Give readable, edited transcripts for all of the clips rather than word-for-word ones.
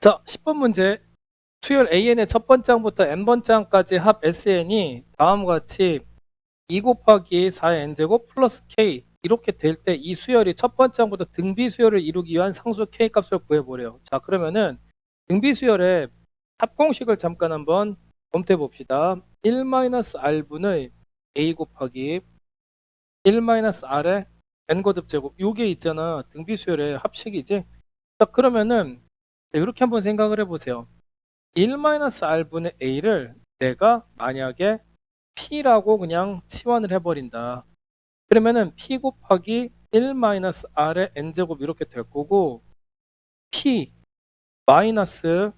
자, 10번 문제. 수열 AN의 첫 번째 항부터 n번째 항까지 합 SN이 다음과 같이 2 곱하기 4n제곱 플러스 K 이렇게 될 때 이 수열이 첫 번째 항부터 등비 수열을 이루기 위한 상수 K 값을 구해보래요. 자, 그러면은 등비 수열의 합공식을 잠깐 한번 검토해 봅시다. 1-R분의 A 곱하기 1-R의 n거듭 제곱 요게 있잖아. 등비 수열의 합식이지. 자, 그러면은 이렇게 한번 생각을 해보세요. 1-R분의 A를 내가 만약에 P라고 그냥 치환을 해버린다. 그러면은 P 곱하기 1-R의 N제곱 이렇게 될 거고 P 마이너스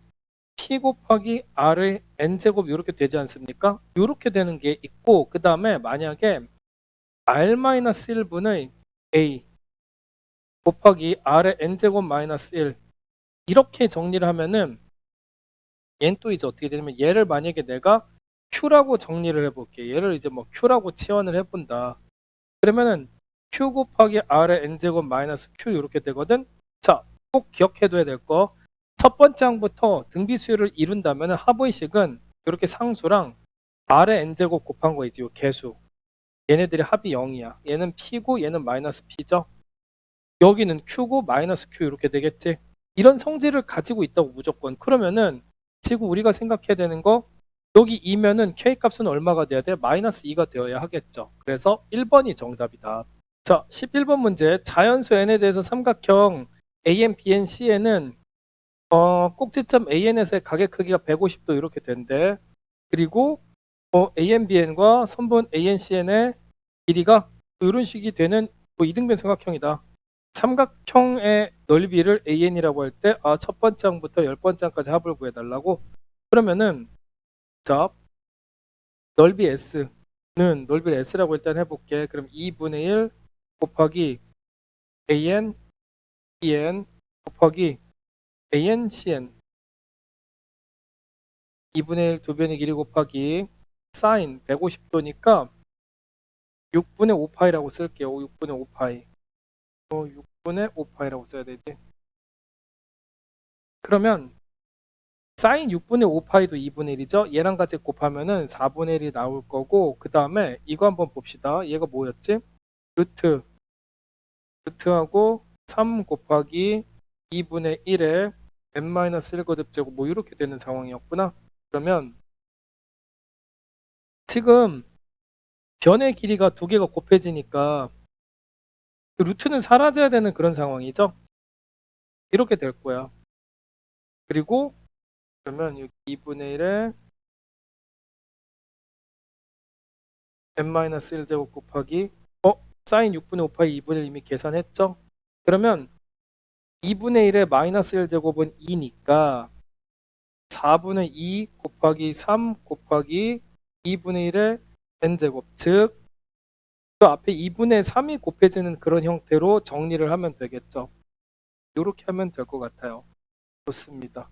P 곱하기 R의 N제곱 이렇게 되지 않습니까? 이렇게 되는 게 있고 그 다음에 만약에 R-1분의 A 곱하기 R의 N제곱 마이너스 1 이렇게 정리를 하면은 얘는 또 이제 어떻게 되냐면 얘를 만약에 내가 Q라고 정리를 해볼게. 얘를 이제 뭐 Q라고 치환을 해본다. 그러면은 Q 곱하기 R의 N제곱 마이너스 Q 이렇게 되거든. 자, 꼭 기억해둬야 될 거. 첫 번째 항부터 등비수열을 이룬다면 합의식은 이렇게 상수랑 R의 N제곱 곱한 거이지. 요 개수. 얘네들이 합이 0이야. 얘는 P고 얘는 마이너스 P죠. 여기는 Q고 마이너스 Q 이렇게 되겠지. 이런 성질을 가지고 있다고 무조건. 그러면은 지금 우리가 생각해야 되는 거 여기 2면은 K 값은 얼마가 돼야 돼? 마이너스 2가 되어야 하겠죠. 그래서 1번이 정답이다. 자, 11번 문제. 자연수 n에 대해서 삼각형 AN, BN, CN은 꼭지점 AN에서의 가계 크기가 150도 이렇게 된대. 그리고 AN, BN과 선분 AN, CN의 길이가 이런 식이 되는 이등변 삼각형이다. 삼각형의 넓이를 AN이라고 할 때 첫 번째 항부터 10번째 항까지 합을 구해달라고. 그러면은 자, 넓이 S는 넓이를 S라고 일단 해볼게. 그럼 2분의 1 곱하기 AN, BN 곱하기 AN, CN 2분의 1 두 변의 길이 곱하기 사인 150도니까 6분의 5파이라고 쓸게요. 6분의 5파이 6분의 5파이라고 써야 되지. 그러면 사인 6분의 5파이도 2분의 1이죠. 얘랑 같이 곱하면은 4분의 1이 나올 거고 그 다음에 이거 한번 봅시다. 얘가 뭐였지? 루트하고 3 곱하기 2분의 1에 n-1 거듭제곱 뭐 이렇게 되는 상황이었구나. 그러면 지금 변의 길이가 두 개가 곱해지니까 그 루트는 사라져야 되는 그런 상황이죠. 이렇게 될 거야. 그리고 그러면 여기 2분의 1에 n-1제곱 곱하기 사인 6분의 5파이 2분의 1 이미 계산했죠. 그러면 2분의 1에 마이너스 1제곱은 2니까 4분의 2 곱하기 3 곱하기 2분의 1의 n제곱 즉 그 앞에 2분의 3이 곱해지는 그런 형태로 정리를 하면 되겠죠. 이렇게 하면 될 것 같아요. 좋습니다.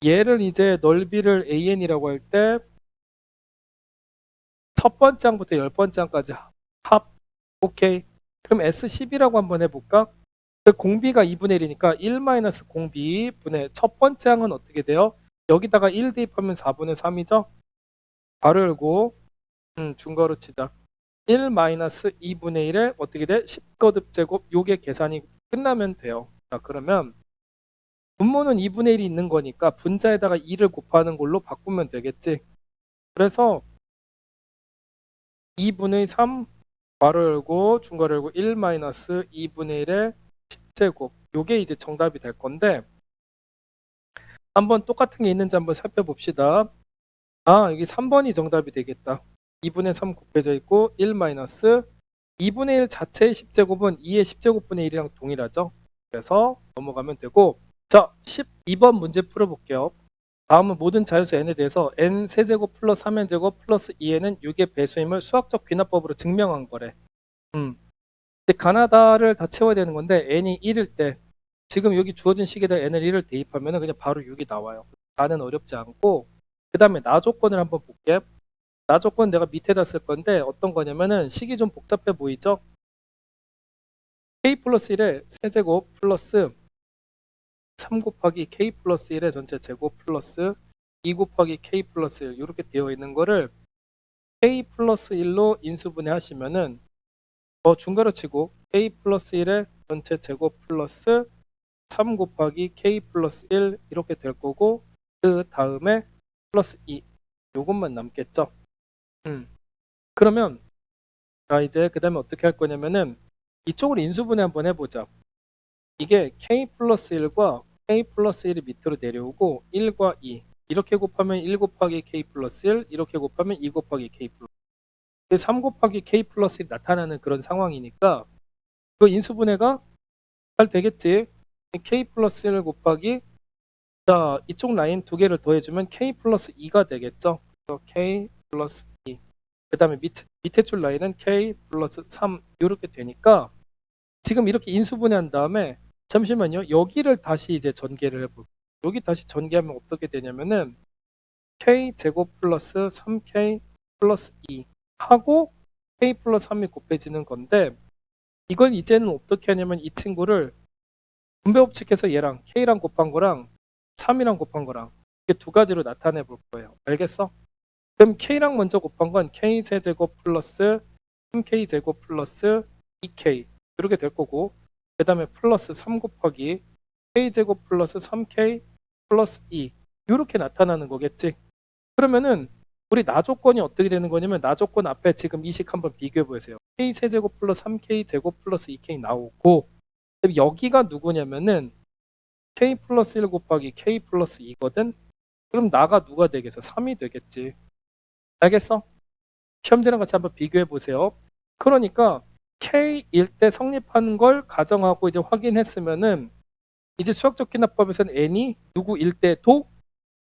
얘를 이제 넓이를 AN이라고 할 때 첫 번째 항부터 10번째 항까지 합 오케이. 그럼 S10이라고 한번 해볼까? 공비가 2분의 1이니까 1-공비 분의 첫 번째 항은 어떻게 돼요? 여기다가 1 대입하면 4분의 3이죠? 가로 열고 중괄호 치자. 1-2분의 1에 어떻게 돼? 10거듭 제곱 요게 계산이 끝나면 돼요. 자, 그러면 분모는 2분의 1이 있는 거니까 분자에다가 2를 곱하는 걸로 바꾸면 되겠지. 그래서 2분의 3 괄호 열고 중괄호 열고 1-2분의 1에 10제곱 요게 이제 정답이 될 건데 한번 똑같은 게 있는지 한번 살펴봅시다. 여기 3번이 정답이 되겠다. 2분의 3 곱해져 있고 2분의 1 자체의 10제곱은 2의 10제곱분의 1이랑 동일하죠. 그래서 넘어가면 되고 자 12번 문제 풀어볼게요. 다음은 모든 자유수 n에 대해서 n 세제곱 플러스 3n제곱 플러스 2n은 6의 배수임을 수학적 귀납법으로 증명한 거래. 근데 가나다를 다 채워야 되는 건데 n이 1일 때 지금 여기 주어진 식에다 n을 1을 대입하면 그냥 바로 6이 나와요. 나는 어렵지 않고 그 다음에 나 조건을 한번 볼게. 나 조건 내가 밑에다 쓸 건데 어떤 거냐면은 식이 좀 복잡해 보이죠? k 플러스 1의 세제곱 플러스 3 곱하기 k 플러스 1의 전체 제곱 플러스 2 곱하기 k 플러스 1 이렇게 되어 있는 거를 k 플러스 1로 인수분해 하시면은 중괄호 치고 k 플러스 1의 전체 제곱 플러스 3 곱하기 k 플러스 1 이렇게 될 거고, 그 다음에 플러스 2 요것만 남겠죠. 그러면 자 이제 그 다음에 어떻게 할 거냐면은 이쪽으로 인수분해 한번 해보자. 이게 k 플러스 1과 k 플러스 1이 밑으로 내려오고 1과 2 이렇게 곱하면 1 곱하기 k 플러스 1 이렇게 곱하면 2 곱하기 k 플러스 1 3 곱하기 k 플러스 1이 나타나는 그런 상황이니까 이거 인수분해가 잘 되겠지. k 플러스 1 곱하기 자 이쪽 라인 두 개를 더해주면 k 플러스 2가 되겠죠. 그래서 k 플러스 2 그 다음에 밑에 줄 라인은 k 플러스 3 이렇게 되니까 지금 이렇게 인수분해한 다음에 잠시만요. 여기를 다시 이제 전개를 해볼게요. 여기 다시 전개하면 어떻게 되냐면은 k 제곱 플러스 3k 플러스 2 하고 k 플러스 3이 곱해지는 건데, 이걸 이제는 어떻게 하냐면 이 친구를 분배법칙해서 얘랑 k랑 곱한 거랑 3이랑 곱한 거랑 이렇게 두 가지로 나타내 볼 거예요. 알겠어? 그럼 k랑 먼저 곱한 건 k 세제곱 플러스 3k 제곱 플러스 2k 이렇게 될 거고, 그 다음에 플러스 3 곱하기 k제곱 플러스 3k 플러스 2 이렇게 나타나는 거겠지. 그러면은 우리 나 조건이 어떻게 되는 거냐면 나 조건 앞에 지금 이 식 한번 비교해 보세요. k 세제곱 플러스 3k 제곱 플러스 2k 나오고, 여기가 누구냐면은 k 플러스 1 곱하기 k 플러스 2거든. 그럼 나가 누가 되겠어? 3이 되겠지. 알겠어? 시험지랑 같이 한번 비교해 보세요. 그러니까 K일 때 성립하는 걸 가정하고 이제 확인했으면은 이제 수학적 기납법에서는 n이 누구일 때도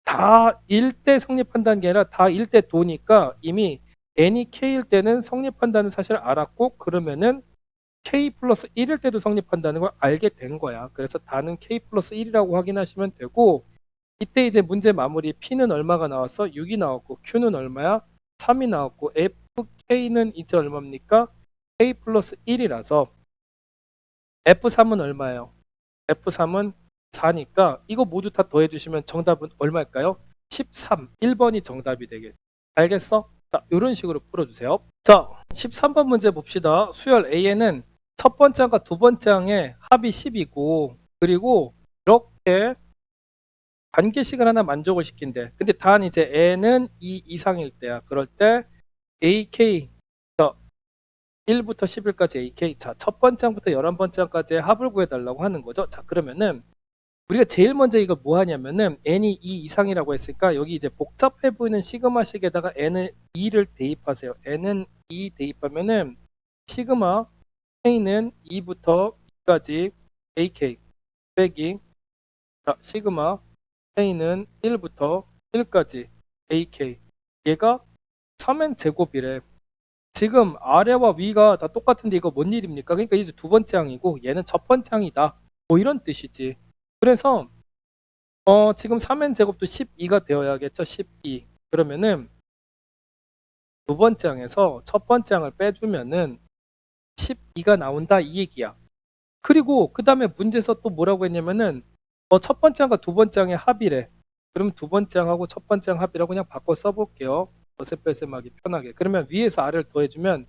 다 일 때 성립한다는 게 아니라 다 일 때 도니까 이미 n이 k일 때는 성립한다는 사실을 알았고, 그러면은 k 플러스 1일 때도 성립한다는 걸 알게 된 거야. 그래서 다는 k 플러스 1이라고 확인하시면 되고, 이때 이제 문제 마무리 p는 얼마가 나왔어? 6이 나왔고 q는 얼마야? 3이 나왔고 fk는 이제 얼마입니까? k 플러스 1이라서 f3은 얼마예요? f3은 4니까 이거 모두 다 더해주시면 정답은 얼마일까요? 13, 1번이 정답이 되겠죠. 알겠어? 자, 이런 식으로 풀어주세요. 자, 13번 문제 봅시다. 수열 A에는 첫 번째 항과 두 번째 항의 합이 10이고, 그리고 이렇게 관계식을 하나 만족을 시킨대. 근데 단 이제 n은 2 이상일 때야. 그럴 때 AK 1부터 11까지 AK. 자, 첫 번째 항부터 11번째 항까지의 합을 구해달라고 하는 거죠. 자, 그러면은 우리가 제일 먼저 이거 뭐 하냐면은 n이 2 이상이라고 했으니까 여기 이제 복잡해 보이는 시그마식에다가 n은 2를 대입하세요. n은 2 대입하면은 시그마 k는 2부터 2까지 AK 빼기 자, 시그마 k는 1부터 1까지 AK. 얘가 3n 제곱이래. 지금 아래와 위가 다 똑같은데 이거 뭔 일입니까? 그러니까 이제 두 번째 항이고 얘는 첫 번째 항이다. 뭐 이런 뜻이지. 그래서 지금 3n 제곱도 12가 되어야겠죠. 12. 그러면은 두 번째 항에서 첫 번째 항을 빼주면은 12가 나온다 이 얘기야. 그리고 그 다음에 문제에서 또 뭐라고 했냐면은 첫 번째 항과 두 번째 항의 합이래. 그럼 두 번째 항하고 첫 번째 항 합이라고 그냥 바꿔 써볼게요. 어셈뺄셈하기 편하게. 그러면 위에서 아래를 더해주면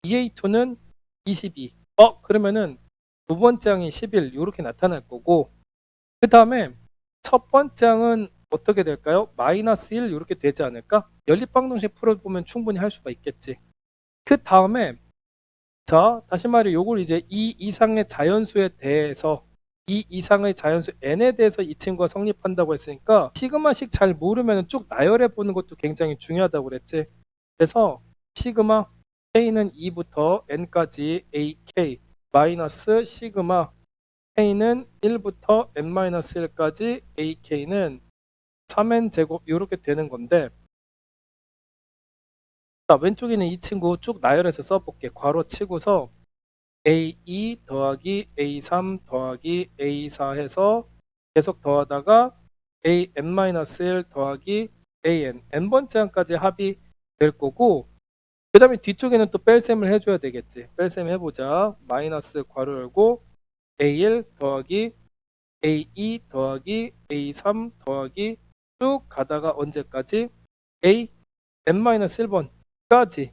EA2는 22. 그러면은 두 번째 항이 11 이렇게 나타날 거고, 그 다음에 첫 번째 항은 어떻게 될까요? 마이너스 1 이렇게 되지 않을까? 연립방정식 풀어보면 충분히 할 수가 있겠지. 그 다음에 자 다시 말해 요걸 이제 이 이상의 자연수에 대해서 이 이상의 자연수 n에 대해서 이 친구가 성립한다고 했으니까 시그마식 잘 모르면 쭉 나열해 보는 것도 굉장히 중요하다고 그랬지. 그래서 시그마 k는 2부터 n까지 ak 마이너스 시그마 k는 1부터 n-1까지 ak는 3n 제곱 이렇게 되는 건데, 자 왼쪽에 있는 이 친구 쭉 나열해서 써볼게. 괄호 치고서 A2 더하기 A3 더하기 A4 해서 계속 더하다가 AN-1 더하기 AN n번째 항까지 합이 될 거고, 그 다음에 뒤쪽에는 또 뺄셈을 해줘야 되겠지. 뺄셈 해보자. 마이너스 괄호 열고 A1 더하기 A2 더하기 A3 더하기 쭉 가다가 언제까지? A n-1번까지.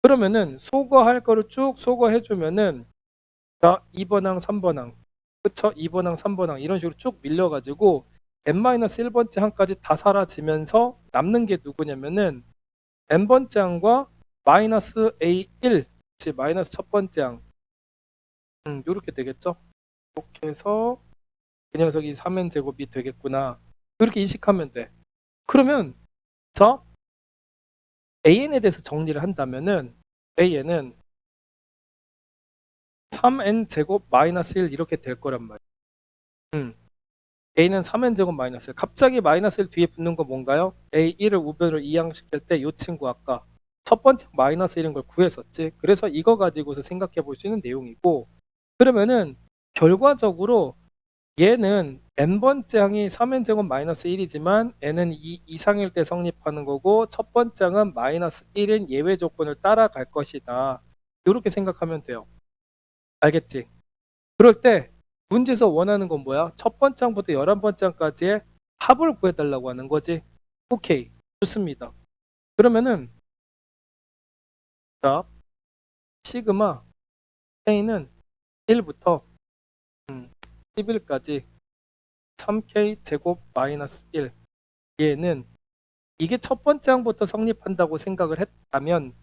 그러면은 소거할 거를 쭉 소거해 주면은 자 2번항 3번항 그쵸? 2번항 3번항 이런 식으로 쭉 밀려 가지고 n-1번째 항까지 다 사라지면서 남는 게 누구냐면은 n번째 항과 마이너스 A1 즉 마이너스 첫 번째 항 요렇게 되겠죠? 이렇게 해서 그 녀석이 3n 제곱이 되겠구나. 그렇게 인식하면 돼. 그러면 자 an에 대해서 정리를 한다면은 an은 3n 제곱 마이너스 1 이렇게 될 거란 말이야. a는 3n 제곱 마이너스 1. 갑자기 마이너스 1 뒤에 붙는 거 뭔가요? a1을 우변으로 이항시킬 때 이 친구 아까 첫 번째 마이너스 1인 걸 구했었지. 그래서 이거 가지고서 생각해 볼 수 있는 내용이고 그러면은 결과적으로 얘는 n번째 항이 3n 제곱 마이너스 1이지만 n은 2 이상일 때 성립하는 거고 첫 번째 항은 마이너스 1인 예외 조건을 따라갈 것이다. 이렇게 생각하면 돼요. 알겠지? 그럴 때 문제에서 원하는 건 뭐야? 첫 번째 항부터 11번째 항까지의 합을 구해달라고 하는 거지. 오케이. 좋습니다. 그러면은 자 시그마 K는 1부터 11까지 3K 제곱 마이너스 1 얘는 이게 첫 번째 항부터 성립한다고 생각을 했다면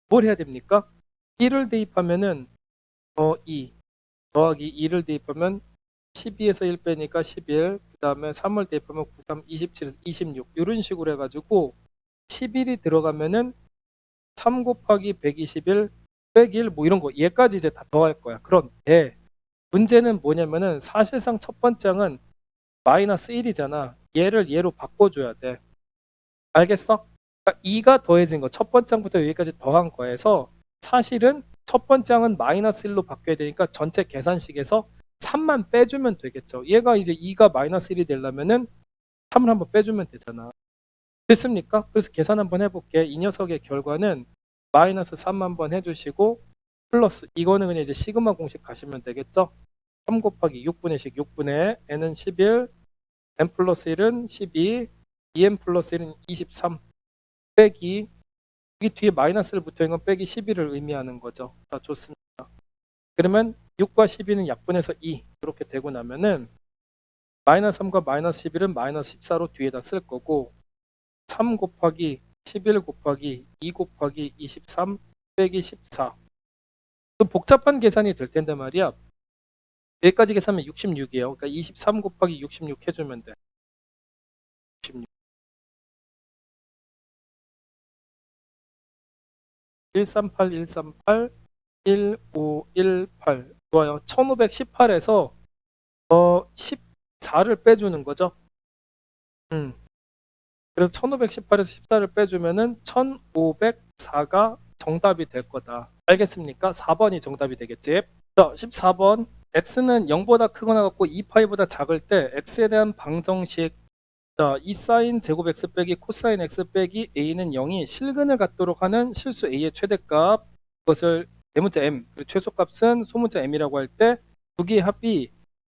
뭘 해야 됩니까? 1을 대입하면은 2 더하기 2를 대입하면 12에서 1 빼니까 11 그 다음에 3을 대입하면 9, 3, 27에서 26 이런 식으로 해가지고 11이 들어가면은 3 곱하기 121 빼기 1 뭐 이런 거 얘까지 이제 다 더할 거야. 그런데 문제는 뭐냐면은 사실상 첫 번째 항은 마이너스 1이잖아. 얘를 얘로 바꿔줘야 돼. 알겠어? 그러니까 2가 더해진 거 첫 번째 항부터 여기까지 더한 거에서 사실은 첫 번째 항은 마이너스 1로 바뀌어야 되니까 전체 계산식에서 3만 빼주면 되겠죠. 얘가 이제 2가 마이너스 1이 되려면은 3을 한번 빼주면 되잖아. 됐습니까? 그래서 계산 한번 해볼게. 이 녀석의 결과는 마이너스 3만 번 해주시고 플러스 이거는 그냥 이제 시그마 공식 가시면 되겠죠. 3 곱하기 6분의 식 6분의 n은 11 n 플러스 1은 12 2n 플러스 1은 23 빼기 여기 뒤에 마이너스를 붙어있는 건 빼기 11을 의미하는 거죠. 자, 좋습니다. 그러면 6과 12는 약분해서 2 이렇게 되고 나면은 마이너스 3과 마이너스 11은 마이너스 14로 뒤에다 쓸 거고 3 곱하기 11 곱하기 2 곱하기 23 빼기 14 좀 복잡한 계산이 될 텐데 말이야. 여기까지 계산하면 66이에요. 그러니까 23 곱하기 66 해주면 돼. 66. 138, 138, 1518 좋아요. 1518에서 14를 빼주는 거죠. 그래서 1518에서 14를 빼주면은 1504가 정답이 될 거다. 알겠습니까? 4번이 정답이 되겠지. 자, 14번. x는 0보다 크거나 같고 2파이보다 작을 때 x에 대한 방정식 자, 이 사인 제곱 x 빼기 코사인 x 빼기 a는 0이 실근을 갖도록 하는 실수 a의 최대값 그것을 대문자 m 그리고 최소값은 소문자 m이라고 할 때 두 개의 합이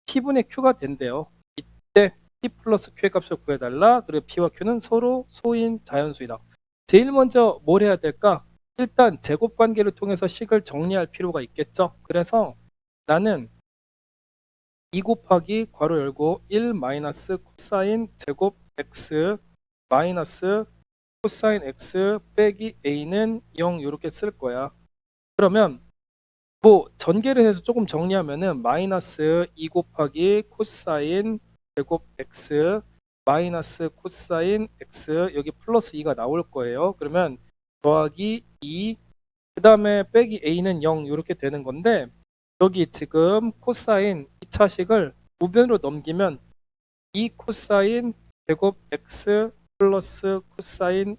p분의 q가 된대요. 이때 p 플러스 q의 값을 구해달라. 그리고 p와 q는 서로 소인 자연수이다. 제일 먼저 뭘 해야 될까? 일단 제곱 관계를 통해서 식을 정리할 필요가 있겠죠. 그래서 나는 2 곱하기 괄호 열고 1 마이너스 코사인 제곱 x 마이너스 코사인 x 빼기 a는 0 이렇게 쓸 거야. 그러면 뭐 전개를 해서 조금 정리하면은 마이너스 2 곱하기 코사인 제곱 x 마이너스 코사인 x 여기 플러스 2가 나올 거예요. 그러면 더하기 2 그 다음에 빼기 a는 0 이렇게 되는 건데 여기 지금 코사인 2차식을 우변으로 넘기면 2 코사인 제곱 x 플러스 코사인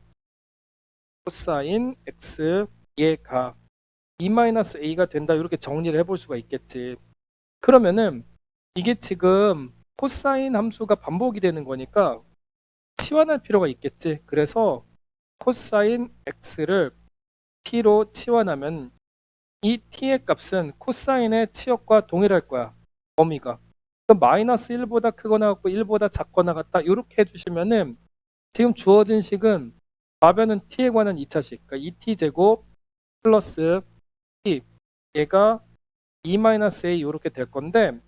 x 얘가 2-a가 된다 이렇게 정리를 해볼 수가 있겠지. 그러면은 이게 지금 코사인 함수가 반복이 되는 거니까 치환할 필요가 있겠지. 그래서 코사인 x를 t로 치환하면 이 t의 값은 코사인의 치역과 동일할 거야. 범위가. 그럼 마이너스 1보다 크거나 같고 1보다 작거나 같다 이렇게 해주시면은 지금 주어진 식은 좌변은 t에 관한 2차식, 그러니까 2t제곱 플러스 t, 얘가 2-a 이렇게 될 건데,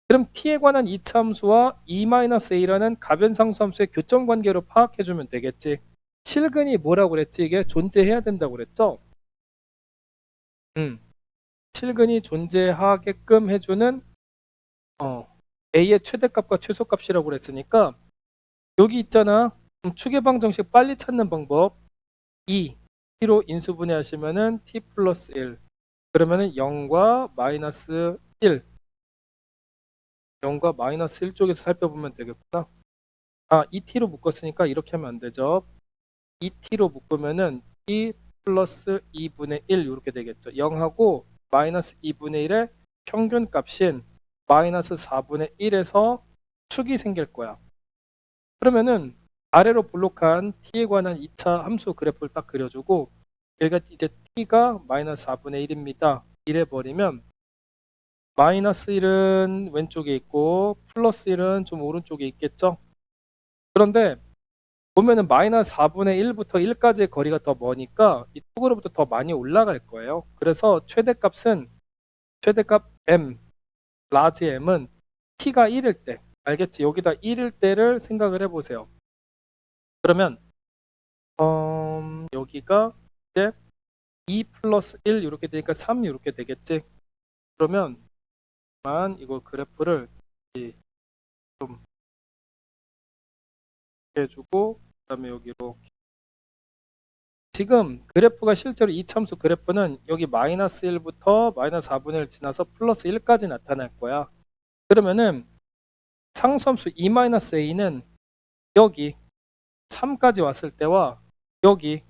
그럼 t에 관한 2차 함수와 2-a라는 가변상수 함수의 교점 관계로 파악해 주면 되겠지. 실근이 뭐라고 그랬지? 이게 존재해야 된다고 그랬죠? 실근이 존재하게끔 해주는 a의 최대값과 최소값이라고 그랬으니까 여기 있잖아. 추계방 정식 빨리 찾는 방법 2t로 인수분해하시면은 t 플러스 1, 그러면은 0과 마이너스 1, 0과 마이너스 1 쪽에서 살펴보면 되겠구나. 2t로 묶었으니까 이렇게 하면 안 되죠. 2t로 묶으면은 t 플러스 2분의 1 이렇게 되겠죠. 0하고 마이너스 2분의 1의 평균값인 마이너스 4분의 1에서 축이 생길 거야. 그러면은 아래로 볼록한 t에 관한 2차 함수 그래프를 딱 그려주고, 여기가 이제 t가 마이너스 4분의 1입니다. 이래 버리면 마이너스 1은 왼쪽에 있고 플러스 1은 좀 오른쪽에 있겠죠. 그런데 보면은 마이너스 4분의 1부터 1까지의 거리가 더 머니까 이쪽으로부터 더 많이 올라갈 거예요. 그래서 최대값 m, 라지 m은 t가 1일 때, 알겠지? 여기다 1일 때를 생각을 해보세요. 그러면 여기가 이제 2 플러스 1 이렇게 되니까 3 이렇게 되겠지? 그러면 이걸 그래프를 좀 해주고, 그 다음에 여기로 지금 그래프가 실제로 이 참수 그래프는 여기 마이너스 1부터 마이너스 4분의 1 지나서 플러스 1까지 나타날 거야. 그러면은 상수함수 2-a는 여기 3까지 왔을 때와 여기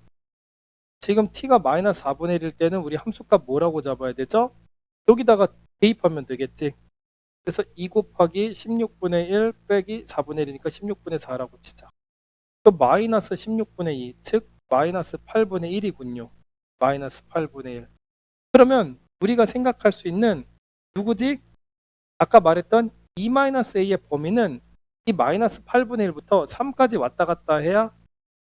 지금 t가 마이너스 4분의 1일 때는 우리 함수값 뭐라고 잡아야 되죠? 여기다가 대입하면 되겠지. 그래서 2 곱하기 16분의 1 빼기 4분의 1이니까 16분의 4라고 치자. 또 마이너스 16분의 2, 즉 마이너스 8분의 1이군요. 마이너스 8분의 1. 그러면 우리가 생각할 수 있는 누구지? 아까 말했던 2-a의 범위는 이 마이너스 8분의 1부터 3까지 왔다 갔다 해야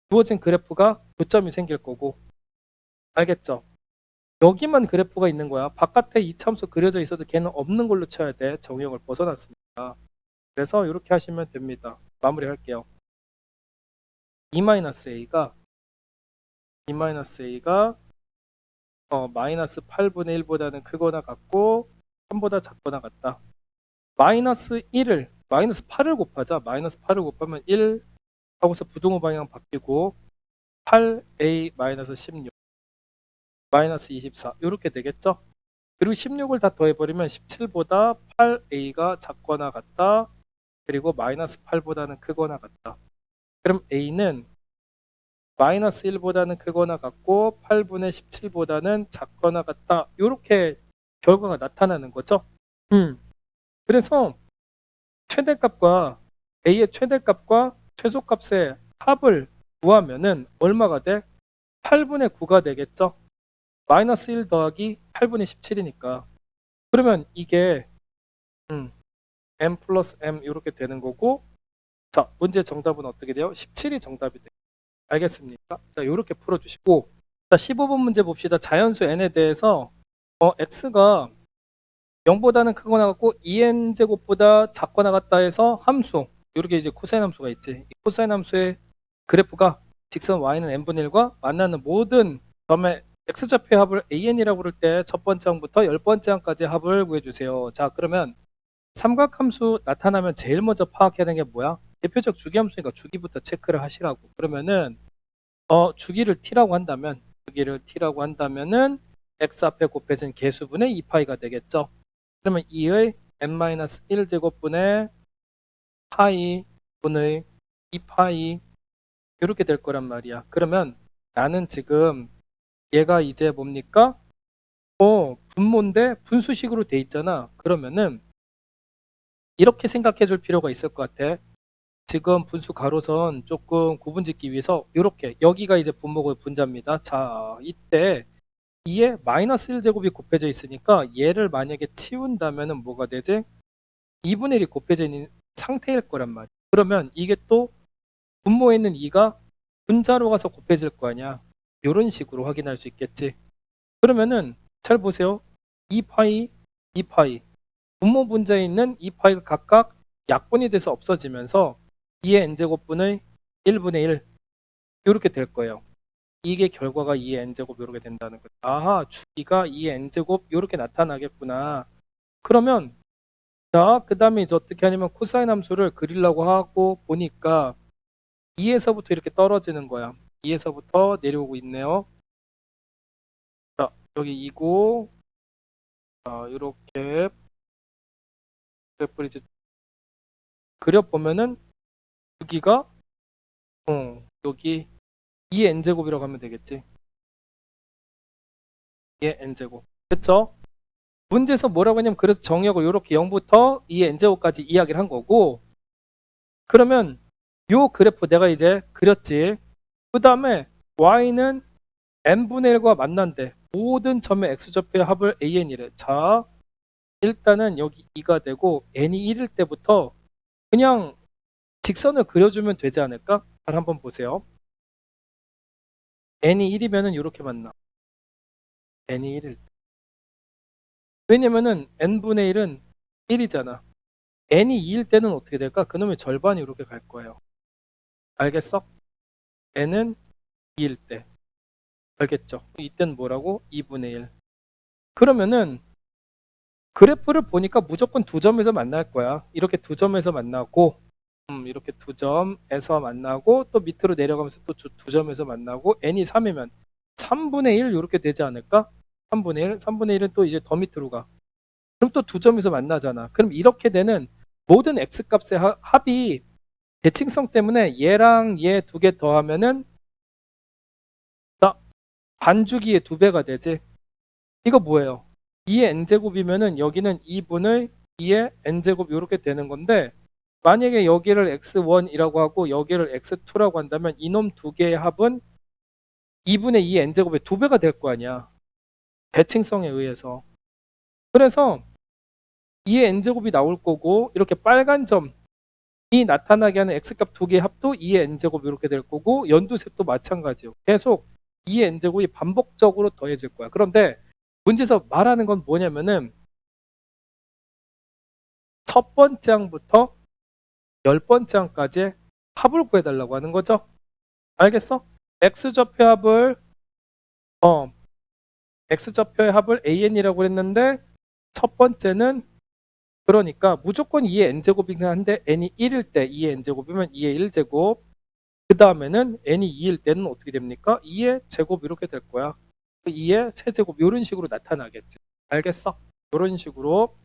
주어진 그래프가 교점이 생길 거고, 알겠죠? 여기만 그래프가 있는 거야. 바깥에 이 참수 그려져 있어도 걔는 없는 걸로 쳐야 돼. 정형을 벗어났으니까. 그래서 이렇게 하시면 됩니다. 마무리할게요. 2-a가 마이너스 8분의 1보다는 크거나 같고 3보다 작거나 같다. 마이너스 8을 곱하자. 마이너스 8을 곱하면 1 하고서 부동호 방향 바뀌고 8a 마이너스 16 마이너스 24 이렇게 되겠죠. 그리고 16을 다 더해버리면 17보다 8a가 작거나 같다. 그리고 마이너스 8보다는 크거나 같다. 그럼 a는 마이너스 1보다는 크거나 같고 8분의 17보다는 작거나 같다. 이렇게 결과가 나타나는 거죠. 그래서 최대값과 a의 최대값과 최소값의 합을 구하면은 얼마가 돼? 8분의 9가 되겠죠. 마이너스 1 더하기 8분의 17이니까. 그러면 이게 m 플러스 m 이렇게 되는 거고, 자, 문제 정답은 어떻게 돼요? 17이 정답이 돼요. 알겠습니까? 자, 이렇게 풀어주시고, 자, 15번 문제 봅시다. 자연수 n에 대해서 x가 0보다는 크거나 같고 2n제곱보다 작거나 같다 해서 함수, 이렇게 이제 코사인 함수가 있지. 이 코사인 함수의 그래프가 직선 y는 n분의 1과 만나는 모든 점의 x좌표의 합을 an이라고 부를 때 첫 번째 항부터 10번째 항까지 합을 구해주세요. 자, 그러면 삼각함수 나타나면 제일 먼저 파악해야 되는 게 뭐야? 대표적 주기함수니까 주기부터 체크를 하시라고. 그러면은 주기를 t라고 한다면은 x 앞에 곱해진 개수분의 2파이가 되겠죠. 그러면 2의 n-1제곱분의 파이 분의 2파이 이렇게 될 거란 말이야. 그러면 나는 지금 얘가 이제 뭡니까? 분모인데 분수식으로 돼 있잖아. 그러면은 이렇게 생각해 줄 필요가 있을 것 같아. 지금 분수 가로선 조금 구분짓기 위해서 이렇게, 여기가 이제 분모고 분자입니다. 자, 이때 2에 마이너스 1제곱이 곱해져 있으니까 얘를 만약에 치운다면은 뭐가 되지? 2분의 1이 곱해져 있는 상태일 거란 말이야. 그러면 이게 또 분모에 있는 2가 분자로 가서 곱해질 거 아니야. 이런 식으로 확인할 수 있겠지. 그러면은 잘 보세요. 2파이, 2파이. 분모 분자에 있는 2파이가 각각 약분이 돼서 없어지면서 2의 n제곱분의 1분의 1 이렇게 될 거예요. 이게 결과가 2의 n제곱 이렇게 된다는 거죠. 아하, 주기가 2의 n제곱 이렇게 나타나겠구나. 그러면 자, 그 다음에 이제 어떻게 하냐면 코사인 함수를 그리려고 하고 보니까 2에서부터 이렇게 떨어지는 거야. 2에서부터 내려오고 있네요. 자, 여기 2고 자, 이렇게 그래프를 이제 그려보면은 여기가 여기 2의 n제곱이라고 하면 되겠지. 2의 n제곱. 그쵸? 문제에서 뭐라고 하냐면 그래서 정역을 이렇게 0부터 2의 n제곱까지 이야기를 한 거고 그러면 요 그래프 내가 이제 그렸지. 그 다음에 y는 n분의 1과 만난대. 모든 점의 x좌표의 합을 an이래. 자, 일단은 여기 2가 되고 n이 1일 때부터 그냥 직선을 그려주면 되지 않을까? 잘 한번 보세요. n이 1이면은 이렇게 만나. n이 1일 때. 왜냐면은 n분의 1은 1이잖아. n이 2일 때는 어떻게 될까? 그놈의 절반이 이렇게 갈 거예요. 알겠어? n은 2일 때. 알겠죠? 이때는 뭐라고? 2분의 1. 그러면은 그래프를 보니까 무조건 두 점에서 만날 거야. 이렇게 두 점에서 만나고 이렇게 두 점에서 만나고 또 밑으로 내려가면서 또 두 점에서 만나고 n이 3이면 3분의 1 이렇게 되지 않을까? 3분의 1, 3분의 1은 또 이제 더 밑으로 가. 그럼 또 두 점에서 만나잖아. 그럼 이렇게 되는 모든 x값의 합이 대칭성 때문에 얘랑 얘 두 개 더하면은 반주기의 2배가 되지. 이거 뭐예요? 2의 n제곱이면은 여기는 2분의 2의 n제곱 이렇게 되는 건데 만약에 여기를 x1이라고 하고 여기를 x2라고 한다면 이놈 두 개의 합은 2분의 2의 n제곱의 2배가 될 거 아니야. 대칭성에 의해서. 그래서 2의 n제곱이 나올 거고 이렇게 빨간 점이 나타나게 하는 x값 두 개의 합도 2의 n제곱 이렇게 될 거고 연두색도 마찬가지요. 계속 2의 n제곱이 반복적으로 더해질 거야. 그런데 문제에서 말하는 건 뭐냐면은 첫 번째 항부터 10번째 항까지 합을 구해달라고 하는 거죠. 알겠어? x좌표 합을 x좌표의 합을 an이라고 했는데 첫 번째는 그러니까 무조건 2의 n제곱이긴 한데 n이 1일 때 2의 n제곱이면 2의 1제곱 그 다음에는 n이 2일 때는 어떻게 됩니까? 2의 제곱 이렇게 될 거야. 2의 세제곱 이런 식으로 나타나겠지. 알겠어? 이런 식으로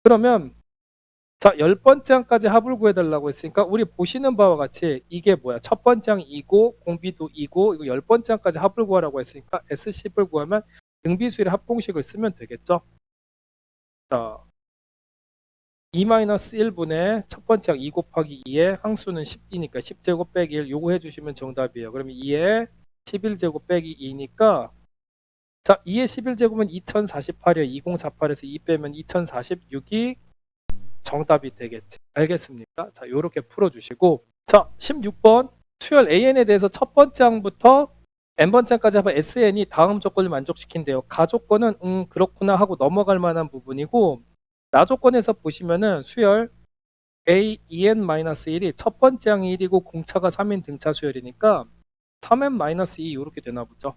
그러면 자 10번째 항까지 합을 구해달라고 했으니까 우리 보시는 바와 같이 이게 뭐야? 첫 번째 항 2고 공비도 2고 이거 10번째 항까지 합을 구하라고 했으니까 S10을 구하면 등비수열의 합공식을 쓰면 되겠죠? 자 2-1분의 첫 번째 항 2 곱하기 2의 항수는 10이니까 10제곱 빼기 1 요거 해주시면 정답이에요. 그러면 2의 11제곱 빼기 2니까 자 2의 11제곱은 2048이에요. 2048에서 2 빼면 2046이 정답이 되겠지. 알겠습니까? 자, 요렇게 풀어주시고 자, 16번 수열 AN에 대해서 첫 번째 항부터 n번째 항까지 하면 SN이 다음 조건을 만족시킨대요. 가조건은 그렇구나 하고 넘어갈 만한 부분이고 나조건에서 보시면은 수열 A, EN-1이 첫 번째 항이 1이고 공차가 3인 등차 수열이니까 3n-2 이렇게 되나 보죠.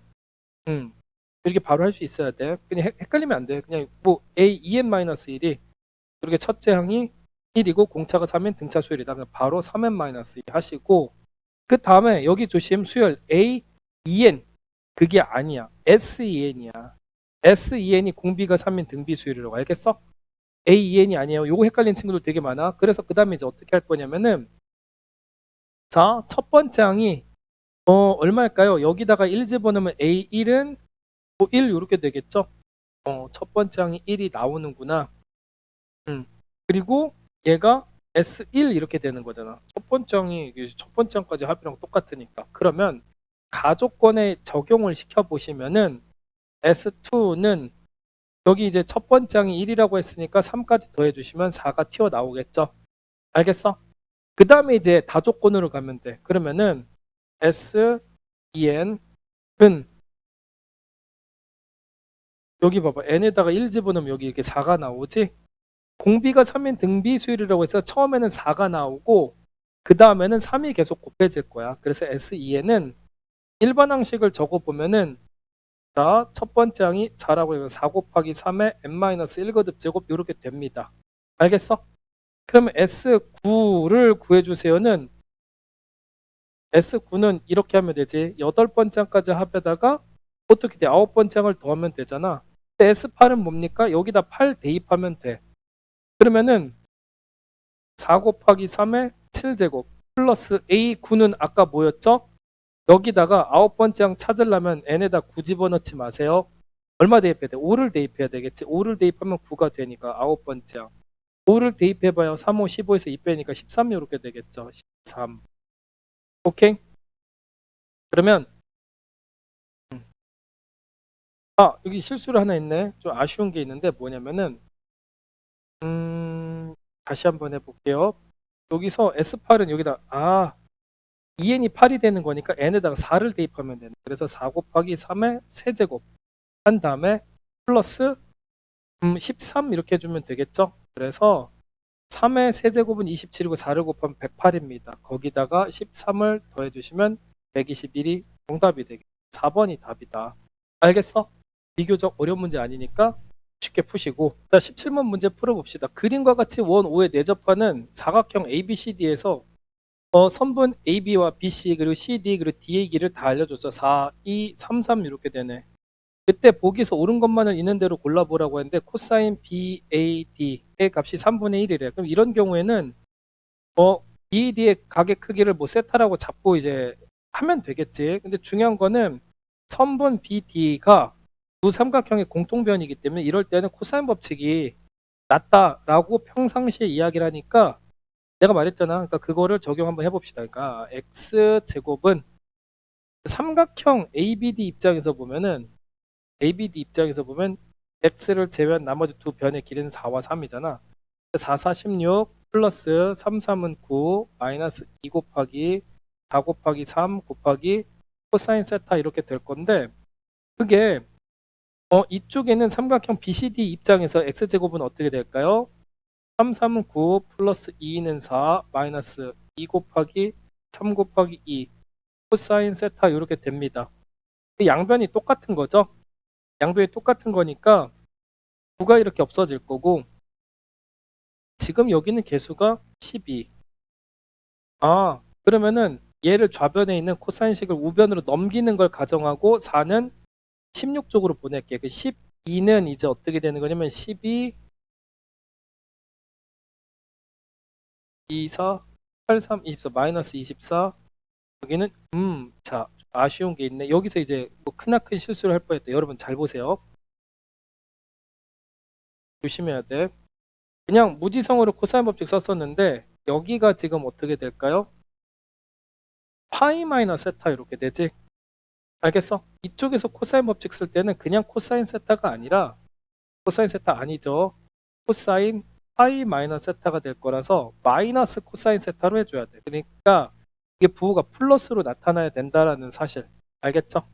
이렇게 바로 할 수 있어야 돼. 그냥 헷갈리면 안 돼. 그냥 뭐 A, EN-1이 이렇게 첫째 항이 1이고 공차가 3인 등차 수열이다. 그냥 바로 3n-2 하시고 그 다음에 여기 조심 수열 A, EN 그게 아니야. SEN이야. SEN이 공비가 3인 등비 수열이라고 알겠어? AEN이 아니에요. 요거 헷갈리는 친구들 되게 많아. 그래서 그 다음에 이제 어떻게 할 거냐면은 자, 첫 번째 항이 얼마일까요? 여기다가 1 집어넣으면 A1은 뭐 1 이렇게 되겠죠? 첫 번째 항이 1이 나오는구나. 그리고 얘가 S1 이렇게 되는 거잖아. 첫 번째 항이 첫 번째 항까지 합이랑 똑같으니까. 그러면 가조건에 적용을 시켜 보시면은 S2는 여기 이제 첫 번째 항이 1이라고 했으니까 3까지 더해주시면 4가 튀어나오겠죠. 알겠어? 그 다음에 이제 다조건으로 가면 돼. 그러면은 S, EN, 은 여기 봐봐. n에다가 1 집어넣으면 여기 이렇게 4가 나오지? 공비가 3인 등비수열이라고 해서 처음에는 4가 나오고 그 다음에는 3이 계속 곱해질 거야. 그래서 SEN은 일반 항식을 적어보면은 자, 첫 번째 항이 4라고 해서 4 곱하기 3의 n-1거듭 제곱 이렇게 됩니다. 알겠어? 그러면 S9를 구해주세요는 S9는 이렇게 하면 되지. 8번째 항까지 합에다가 어떻게 돼? 9번째 항을 더하면 되잖아. 근데 S8은 뭡니까? 여기다 8 대입하면 돼. 그러면은 4 곱하기 3의 7제곱 플러스 A9는 아까 뭐였죠? 여기다가 9번째 항 찾으려면 n에다 9 집어넣지 마세요. 얼마 대입해야 돼? 5를 대입해야 되겠지. 5를 대입하면 9가 되니까 9번째 항. 5를 대입해봐요. 3, 5, 15에서 2 빼니까 13 이렇게 되겠죠. 13. 오케이? 그러면 여기 실수를 하나 있네. 좀 아쉬운 게 있는데 뭐냐면은 다시 한번 해볼게요. 여기서 S8은 여기다 2n이 8이 되는 거니까 n에다가 4를 대입하면 되는. 그래서 4 곱하기 3의 세제곱 한 다음에 플러스 13 이렇게 해주면 되겠죠. 그래서 3의 세제곱은 27이고 4를 곱하면 108입니다. 거기다가 13을 더해주시면 121이 정답이 되겠죠. 4번이 답이다. 알겠어? 비교적 어려운 문제 아니니까 쉽게 푸시고. 자, 17번 문제 풀어봅시다. 그림과 같이 원 5에 내접하는 사각형 ABCD에서 선분 AB와 BC 그리고 CD 그리고 DA 길을 다 알려줬어. 4, 2, 3, 3 이렇게 되네. 그때 보기에서 옳은 것만을 있는 대로 골라보라고 했는데 코사인 BAD의 값이 3분의 1이래. 그럼 이런 경우에는 BAD의 각의 크기를 뭐 세타라고 잡고 이제 하면 되겠지. 근데 중요한 거는 선분 BD가 두 삼각형의 공통변이기 때문에 이럴 때는 코사인 법칙이 낫다라고 평상시에 이야기를 하니까 내가 말했잖아. 그러니까 그거를 적용 한번 해봅시다. 그러니까 x제곱은 삼각형 ABD 입장에서 보면은 x를 제외한 나머지 두 변의 길이는 4와 3이잖아. 4, 4, 16 플러스 3, 3은 9 마이너스 2 곱하기 4 곱하기 3 곱하기 코사인 세타 이렇게 될 건데 그게 이쪽에는 삼각형 BCD 입장에서 x제곱은 어떻게 될까요? 3, 3은 9 플러스 2는 4 마이너스 2 곱하기 3 곱하기 2 코사인 세타 이렇게 됩니다. 양변이 똑같은 거죠. 양변이 똑같은 거니까 9가 이렇게 없어질 거고 지금 여기는 개수가 12. 그러면은 얘를 좌변에 있는 코사인식을 우변으로 넘기는 걸 가정하고 4는 16쪽으로 보낼게. 그 12는 이제 어떻게 되는 거냐면 12, 24, 8, 3, 24, 마이너스 24. 여기는 자 아쉬운 게 있네. 여기서 이제 뭐 크나큰 실수를 할 뻔했다. 여러분 잘 보세요. 조심해야 돼. 그냥 무지성으로 코사인 법칙 썼었는데 여기가 지금 어떻게 될까요? 파이 마이너스 세타 이렇게 되지. 알겠어? 이쪽에서 코사인 법칙 쓸 때는 그냥 코사인 세타가 아니라 코사인 세타 아니죠. 코사인 파이 마이너스 세타가 될 거라서 마이너스 코사인 세타로 해줘야 돼. 그러니까 이게 부호가 플러스로 나타나야 된다라는 사실. 알겠죠?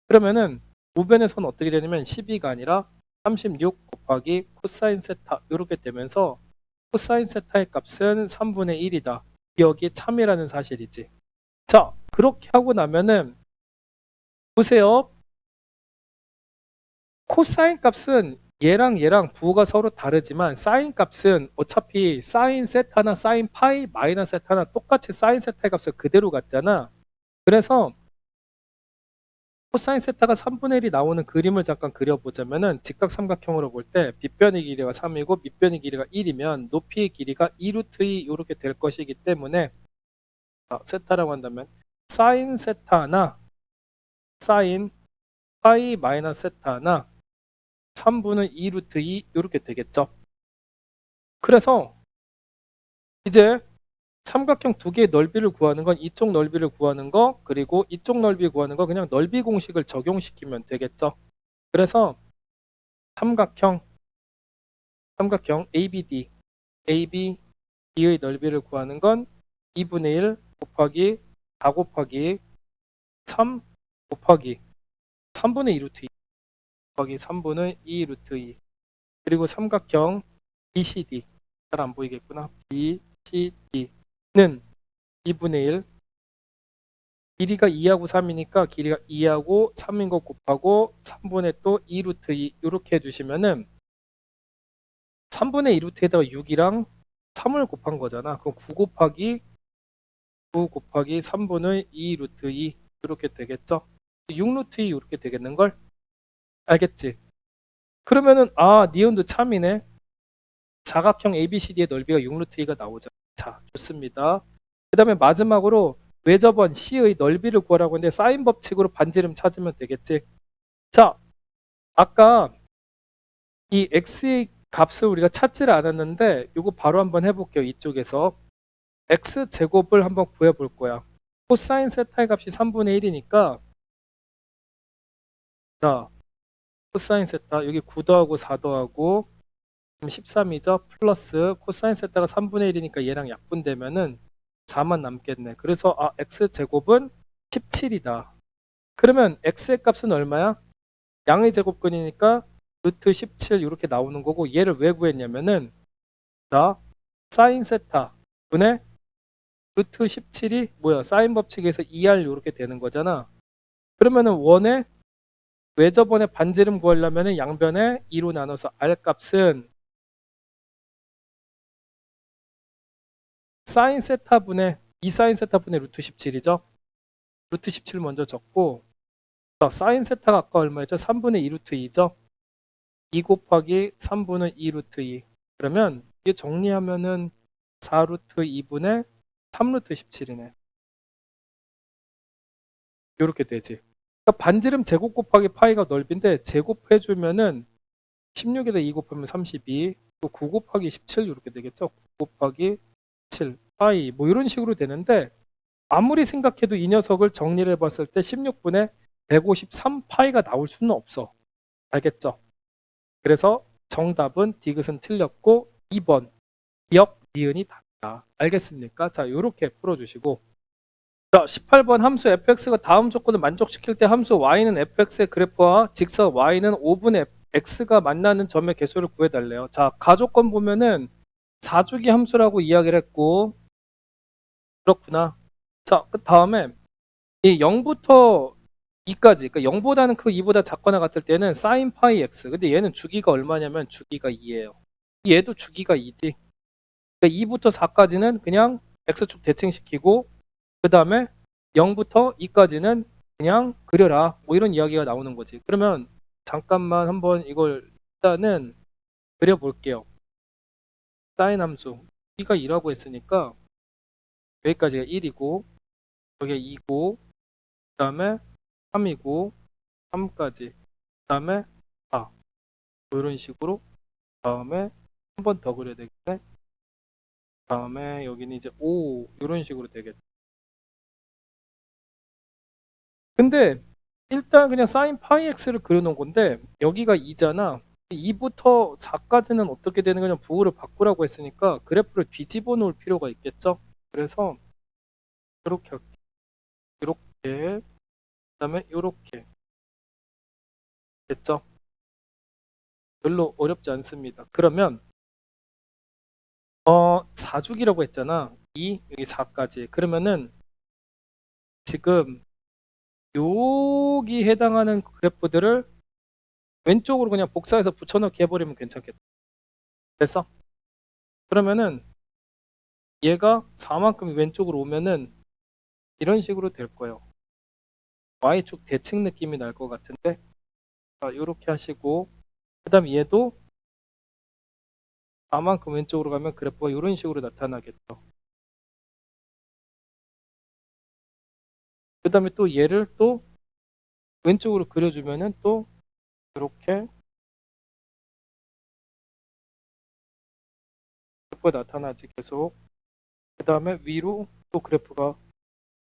그러면은 우변에서는 어떻게 되냐면 12가 아니라 36 곱하기 코사인 세타 이렇게 되면서 코사인 세타의 값은 3분의 1이다. 기억이 참이라는 사실이지. 자, 그렇게 하고 나면은 보세요. 코사인 값은 얘랑 부호가 서로 다르지만 사인 값은 어차피 사인 세타나 사인 파이 마이너스 세타나 똑같이 사인 세타의 값을 그대로 갖잖아. 그래서 코사인 세타가 3분의 1이 나오는 그림을 잠깐 그려보자면은 직각삼각형으로 볼 때 빗변의 길이가 3이고 밑변의 길이가 1이면 높이의 길이가 2루트 2 이렇게 될 것이기 때문에 세타라고 한다면 사인 세타나 사인 파이 마이너스 세타나 3분의 2루트 2 이렇게 되겠죠. 그래서 이제 삼각형 두 개의 넓이를 구하는 건 이쪽 넓이를 구하는 거 그리고 이쪽 넓이 구하는 거 그냥 넓이 공식을 적용시키면 되겠죠. 그래서 삼각형 ABD ABD의 넓이를 구하는 건 2분의 1 곱하기 4 곱하기 3 곱하기 3분의 2 루트 2 곱하기 3분의 2 루트 2 그리고 삼각형 BCD 잘 안 보이겠구나. BCD는 2분의 1 길이가 2하고 3이니까 길이가 2하고 3인 거 곱하고 3분의 또 2 루트 2 이렇게 해주시면은 3분의 2 루트에다가 6이랑 3을 곱한 거잖아. 그럼 9 곱하기 3분의 2 루트 2 이렇게 되겠죠. 6 루트 2 이렇게 되겠는걸? 알겠지? 그러면은 니은도 참이네. 사각형 ABCD의 넓이가 6 루트 2가 나오죠. 자, 좋습니다. 그 다음에 마지막으로 외접원 C의 넓이를 구하라고 했는데 사인 법칙으로 반지름 찾으면 되겠지. 자, 아까 이 X의 값을 우리가 찾지를 않았는데 이거 바로 한번 해볼게요. 이쪽에서 X제곱을 한번 구해볼 거야. 코사인 세타의 값이 3분의 1이니까 자, 코사인 세타 여기 9 더하고 4 더하고 13이죠. 플러스 코사인 세타가 3분의 1이니까 얘랑 약분되면은 4만 남겠네. 그래서 X제곱은 17이다. 그러면 X의 값은 얼마야? 양의 제곱근이니까 루트 17 이렇게 나오는 거고 얘를 왜 구했냐면은 자 사인 세타 분의 루트 17이 뭐야? 사인 법칙에서 2R 이렇게 되는 거잖아. 그러면은 원의 외접원의 반지름 구하려면은 양변에 2로 나눠서 R 값은 사인 세타 분의 2 사인 세타 분의 루트 17이죠. 루트 17 먼저 적고 사인 세타가 아까 얼마였죠? 3분의 2 루트 2죠. 2 곱하기 3분의 2 루트 2 그러면 이게 정리하면은 4 루트 2분의 3 루트 17이네. 이렇게 되지. 그러니까 반지름 제곱 곱하기 파이가 넓인데 제곱해주면은 16에다 2 곱하면 32 또 9 곱하기 17 이렇게 되겠죠. 9 곱하기 7 파이 뭐 이런 식으로 되는데 아무리 생각해도 이 녀석을 정리를 해봤을 때 16분의 153 파이가 나올 수는 없어. 알겠죠? 그래서 정답은 디귿은 틀렸고 2번 기역 니은이 답이다. 알겠습니까? 자, 이렇게 풀어주시고 자, 18번 함수 fx가 다음 조건을 만족시킬 때 함수 y는 fx의 그래프와 직선 y는 5분의 x가 만나는 점의 개수를 구해달래요. 자, 가조건 보면은 4주기 함수라고 이야기를 했고 그렇구나. 자, 그 다음에 이 0부터 2까지 그러니까 0보다는 크 2보다 작거나 같을 때는 sin 파이 x 근데 얘는 주기가 얼마냐면 주기가 2예요. 얘도 주기가 2지. 그러니까 2부터 4까지는 그냥 x축 대칭시키고 그 다음에 0부터 2까지는 그냥 그려라 뭐 이런 이야기가 나오는 거지. 그러면 잠깐만 한번 이걸 일단은 그려볼게요. 사인 함수 여기가 2라고 했으니까 여기까지가 1이고 여기가 2고 그 다음에 3이고 3까지 그 다음에 4 뭐 이런 식으로 다음에 한 번 더 그려야 되겠네. 다음에 여기는 이제 5 이런 식으로 되겠다. 근데 일단 그냥 사인 파이 x를 그려놓은 건데 여기가 2잖아. 2부터 4까지는 어떻게 되는 거냐 부호를 바꾸라고 했으니까 그래프를 뒤집어 놓을 필요가 있겠죠. 그래서 이렇게 할게요. 이렇게 그다음에 이렇게 됐죠. 별로 어렵지 않습니다. 그러면 4주기라고 했잖아. 2 여기 4까지 그러면은 지금 여기 해당하는 그래프들을 왼쪽으로 그냥 복사해서 붙여넣기 해버리면 괜찮겠다. 됐어? 그러면은 얘가 4만큼 왼쪽으로 오면은 이런 식으로 될 거예요. Y축 대칭 느낌이 날 것 같은데 자, 이렇게 하시고 그 다음 얘도 4만큼 왼쪽으로 가면 그래프가 이런 식으로 나타나겠죠. 그 다음에 또 얘를 또 왼쪽으로 그려주면은 또 이렇게 그래프가 나타나지 계속. 그 다음에 위로 또 그래프가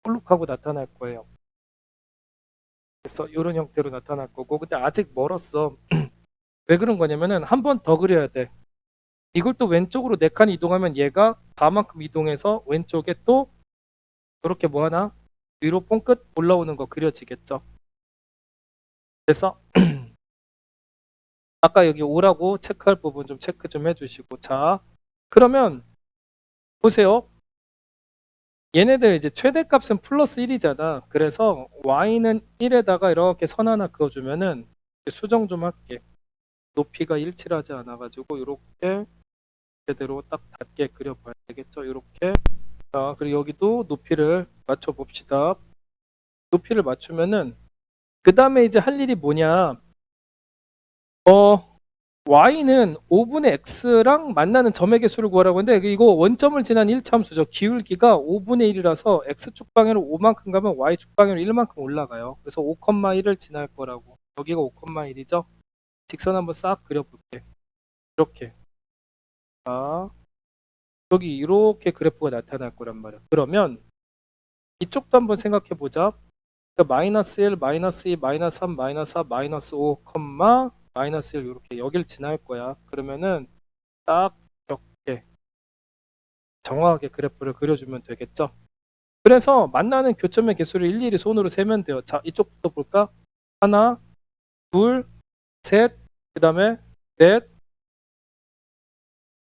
볼록하고 나타날 거예요. 그래서 이런 형태로 나타날 거고 근데 아직 멀었어. 왜 그런 거냐면은 한 번 더 그려야 돼. 이걸 또 왼쪽으로 4칸 이동하면 얘가 4만큼 이동해서 왼쪽에 또 이렇게 뭐 하나 위로 뽕끝 올라오는 거 그려지겠죠. 그래서 아까 여기 5라고 체크할 부분 좀 체크 좀 해주시고, 자 그러면 보세요. 얘네들 이제 최대값은 플러스 1이잖아. 그래서 y는 1에다가 이렇게 선 하나 그어주면은 수정 좀 할게. 높이가 일치하지 않아가지고 이렇게 제대로 딱 닿게 그려봐야 되겠죠. 이렇게. 자, 그리고 여기도 높이를 맞춰 봅시다. 높이를 맞추면은 그 다음에 이제 할 일이 뭐냐? y는 5분의 x랑 만나는 점의 개수를 구하라고 하는데 이거 원점을 지난 1차 함수죠. 기울기가 5분의 1이라서 x축 방향으로 5만큼 가면 y축 방향으로 1만큼 올라가요. 그래서 5,1을 지날 거라고. 여기가 5,1이죠. 직선 한번 싹 그려볼게. 이렇게. 자, 여기 이렇게 그래프가 나타날 거란 말이야. 그러면 이쪽도 한번 생각해 보자. 그러니까 마이너스 1, 마이너스 2, 마이너스 3, 마이너스 4, 마이너스 5, 마이너스 1 이렇게 여길 지날 거야. 그러면은 딱 이렇게 정확하게 그래프를 그려주면 되겠죠. 그래서 만나는 교점의 개수를 일일이 손으로 세면 돼요. 자, 이쪽부터 볼까? 하나, 둘, 셋, 그 다음에 넷,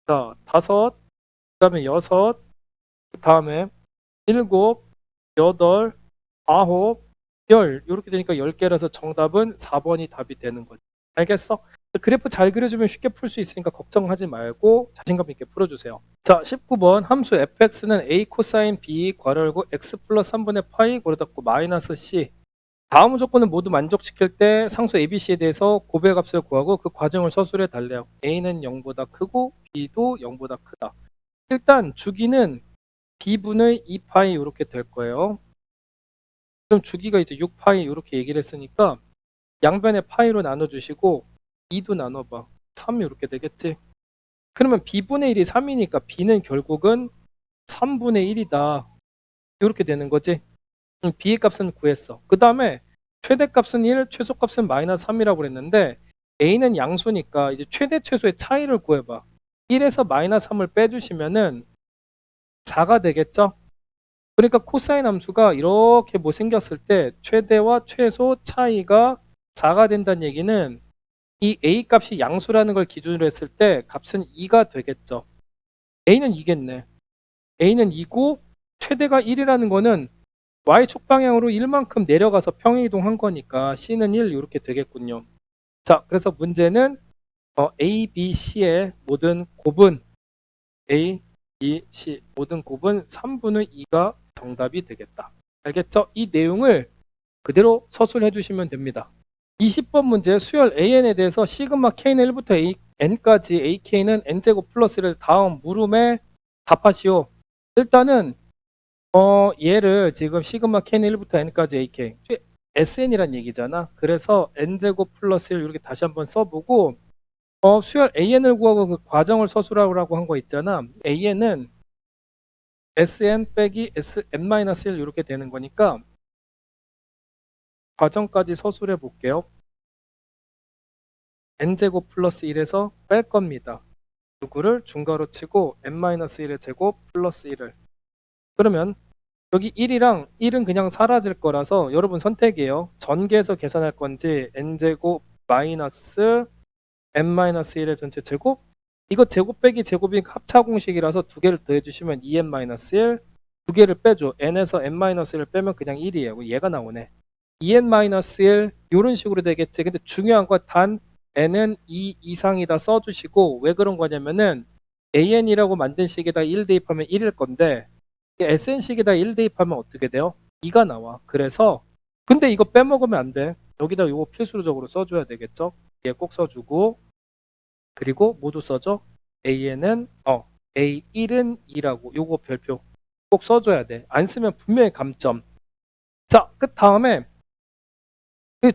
자, 다섯, 그 다음에 여섯, 그 다음에 일곱, 여덟, 아홉, 열 이렇게 되니까 10개라서 정답은 4번이 답이 되는 거지. 알겠어? 그래프 잘 그려주면 쉽게 풀 수 있으니까 걱정하지 말고 자신감 있게 풀어주세요. 자, 19번 함수 fx는 a 코사인 b 괄호 열고 x 플러스 3분의 파이 괄호 닫고 마이너스 c. 다음 조건을 모두 만족시킬 때 상수 abc에 대해서 고배값을 구하고 그 과정을 서술해 달래요. a는 0보다 크고 b도 0보다 크다. 일단 주기는 b분의 2파이 이렇게 될 거예요. 그럼 주기가 이제 6파이 이렇게 얘기를 했으니까 양변에 파이로 나눠주시고 2도 나눠봐. 3 이렇게 되겠지. 그러면 b분의 1이 3이니까 b는 결국은 3분의 1이다. 이렇게 되는 거지. b의 값은 구했어. 그 다음에 최대값은 1, 최소값은 마이너스 3이라고 그랬는데 a는 양수니까 이제 최대 최소의 차이를 구해봐. 1에서 마이너스 3을 빼주시면은 4가 되겠죠. 그러니까 코사인 함수가 이렇게 뭐 생겼을 때 최대와 최소 차이가 4가 된다는 얘기는 이 a 값이 양수라는 걸 기준으로 했을 때 값은 2가 되겠죠. a는 2겠네. a는 2고 최대가 1이라는 거는 y축 방향으로 1만큼 내려가서 평행이동한 거니까 c는 1 이렇게 되겠군요. 자, 그래서 문제는 a, b, c의 모든 곱은 a, b, c 모든 곱은 3분의 2가 정답이 되겠다. 알겠죠? 이 내용을 그대로 서술해 주시면 됩니다. 20번 문제 수열 AN에 대해서 시그마 K는 1부터 N까지 AK는 N제곱 플러스를 다음 물음에 답하시오. 일단은 얘를 지금 시그마 K는 1부터 N까지 AK SN이란 얘기잖아. 그래서 N제곱 플러스 1 이렇게 다시 한번 써보고 수열 AN을 구하고 그 과정을 서술하라고 한 거 있잖아. AN은 SN 빼기 SN-1 이렇게 되는 거니까 과정까지 서술해 볼게요. n제곱 플러스 1에서 뺄 겁니다. 누구를 중괄호 치고 n-1의 제곱 플러스 1을. 그러면 여기 1이랑 1은 그냥 사라질 거라서 여러분 선택이에요. 전개해서 계산할 건지 n제곱 마이너스 n-1의 전체 제곱. 이거 제곱 빼기 제곱이 합차 공식이라서 두 개를 더해 주시면 2n-1, 두 개를 빼줘. n에서 n-1을 빼면 그냥 1이에요. 얘가 나오네. 2n-1 이런 식으로 되겠지. 근데 중요한 건 단 n은 2 이상이다 써주시고 왜 그런 거냐면은 an이라고 만든 식에다 1 대입하면 1일 건데 sn식에다 1 대입하면 어떻게 돼요? 2가 나와. 그래서 근데 이거 빼먹으면 안 돼. 여기다 이거 필수적으로 써줘야 되겠죠. 얘 꼭 써주고 그리고 모두 써줘. an은 a1은 2라고 요거 별표 꼭 써줘야 돼. 안 쓰면 분명히 감점. 자, 그 다음에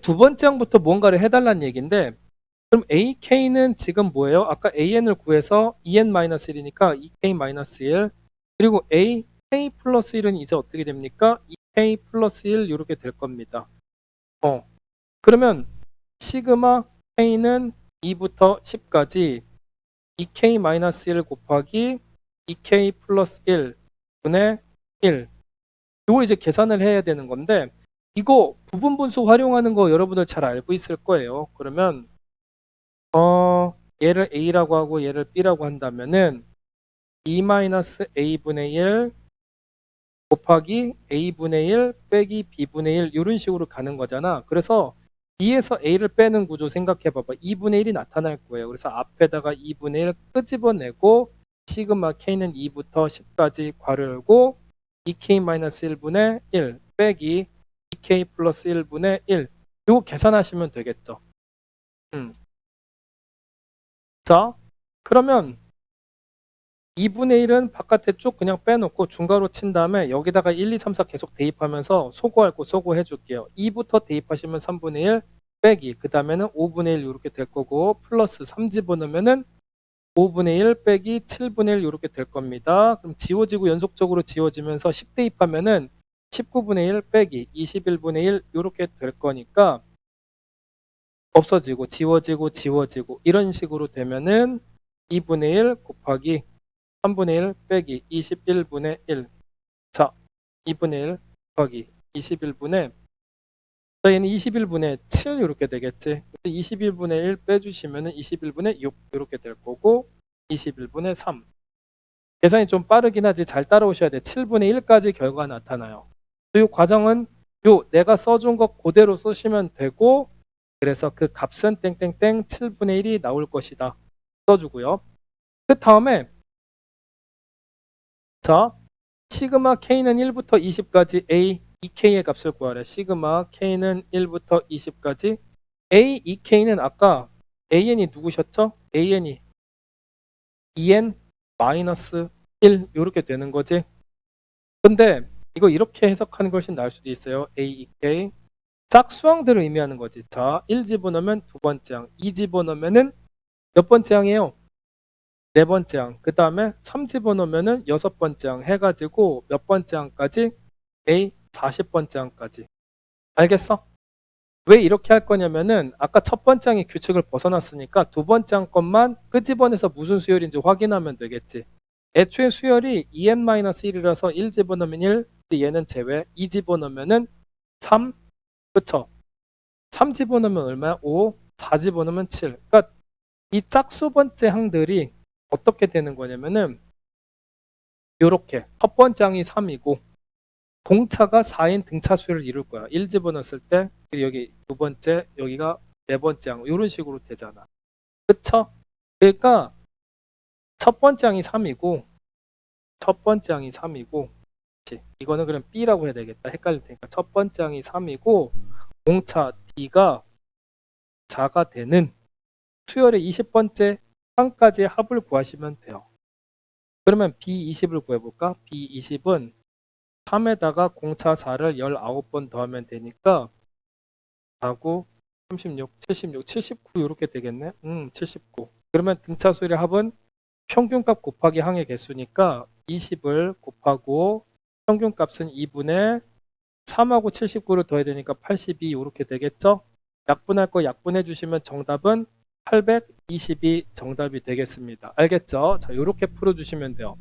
두 번째 항부터 뭔가를 해달라는 얘기인데 그럼 AK는 지금 뭐예요? 아까 AN을 구해서 2N-1이니까 2K-1 그리고 AK 플러스 1은 이제 어떻게 됩니까? 2K 플러스 1 이렇게 될 겁니다. 그러면 시그마 K는 2부터 10까지 2k-1 곱하기 2k 플러스 1 분의 1. 이걸 이제 계산을 해야 되는 건데 이거 부분분수 활용하는 거 여러분들 잘 알고 있을 거예요. 그러면 얘를 a라고 하고 얘를 b라고 한다면은 2-a분의 1 곱하기 a분의 1 빼기 b분의 1 이런 식으로 가는 거잖아. 그래서 b에서 a를 빼는 구조 생각해 봐봐. 2분의 1이 나타날 거예요. 그래서 앞에다가 2분의 1 끄집어내고 시그마 k는 2부터 10까지 괄호 열고 2k-1분의 1 빼기 2k 플러스 1분의 1 이거 계산하시면 되겠죠. 자, 그러면 2분의 1은 바깥에 쭉 그냥 빼놓고 중괄호 친 다음에 여기다가 1, 2, 3, 4 계속 대입하면서 소거할 거 소거해 줄게요. 2부터 대입하시면 3분의 1 빼기 그 다음에는 5분의 1 이렇게 될 거고 플러스 3 집어넣으면은 5분의 1 빼기 7분의 1 이렇게 될 겁니다. 그럼 지워지고 연속적으로 지워지면서 10 대입하면은 19분의 1 빼기 21분의 1 이렇게 될 거니까 없어지고 지워지고 이런 식으로 되면은 2분의 1 곱하기 3분의 1 빼기 21분의 1. 자, 2분의 1 곱하기 21분의 자, 얘는 21분의 7 이렇게 되겠지. 21분의 1 빼주시면은 21분의 6 이렇게 될 거고 21분의 3. 계산이 좀 빠르긴 하지 잘 따라오셔야 돼. 7분의 1까지 결과가 나타나요. 이 과정은 내가 써준 거 그대로 쓰시면 되고 그래서 그 값은 땡땡땡 7분의 1이 나올 것이다. 써주고요. 그 다음에 자, 시그마 k는 1부터 20까지 a 2k의 값을 구하래. 시그마 k는 1부터 20까지 a 2k는 아까 an이 누구셨죠? an이 2n 마이너스 1 이렇게 되는 거지. 근데 이거 이렇게 해석하는 것이 나을 수도 있어요. a 2k 짝수항대로 의미하는 거지. 자, 1 집어넣으면 두 번째 항, 2 집어넣으면은 몇 번째 항이에요? 네 번째 항. 그 다음에 3 집어넣으면은 여섯 번째 항 해가지고 몇 번째 항까지? A 40번째 항까지. 알겠어? 왜 이렇게 할 거냐면은 아까 첫 번째 항이 규칙을 벗어났으니까 두 번째 항 것만 끄집어내서 무슨 수열인지 확인하면 되겠지. 애초에 수열이 2n-1이라서 1 집어넣으면 1, 얘는 제외. 2 집어넣으면은 3, 그쵸? 3 집어넣으면 얼마야? 5, 4 집어넣으면 7. 그러니까 이 짝수 번째 항들이 어떻게 되는 거냐면은 요렇게 첫 번째 항이 3이고 공차가 4인 등차수를 이룰 거야. 1 집어넣었을 때 여기 두 번째 여기가 네 번째 항 이런 식으로 되잖아. 그쵸? 그러니까 첫 번째 항이 3이고 첫 번째 항이 3이고 이거는 그럼 B라고 해야 되겠다. 헷갈릴 테니까 첫 번째 항이 3이고 공차 D가 4가 되는 수열의 20번째 항까지의 합을 구하시면 돼요. 그러면 B20을 구해볼까? B20은 3에다가 공차 4를 19번 더하면 되니까 4, 9, 36, 76, 79 이렇게 되겠네. 79. 그러면 등차수열의 합은 평균값 곱하기 항의 개수니까 20을 곱하고 평균값은 2분의 3하고 79를 더해야 되니까 82 이렇게 되겠죠? 약분할 거 약분해 주시면 정답은 822 정답이 되겠습니다. 알겠죠? 자, 이렇게 풀어주시면 돼요.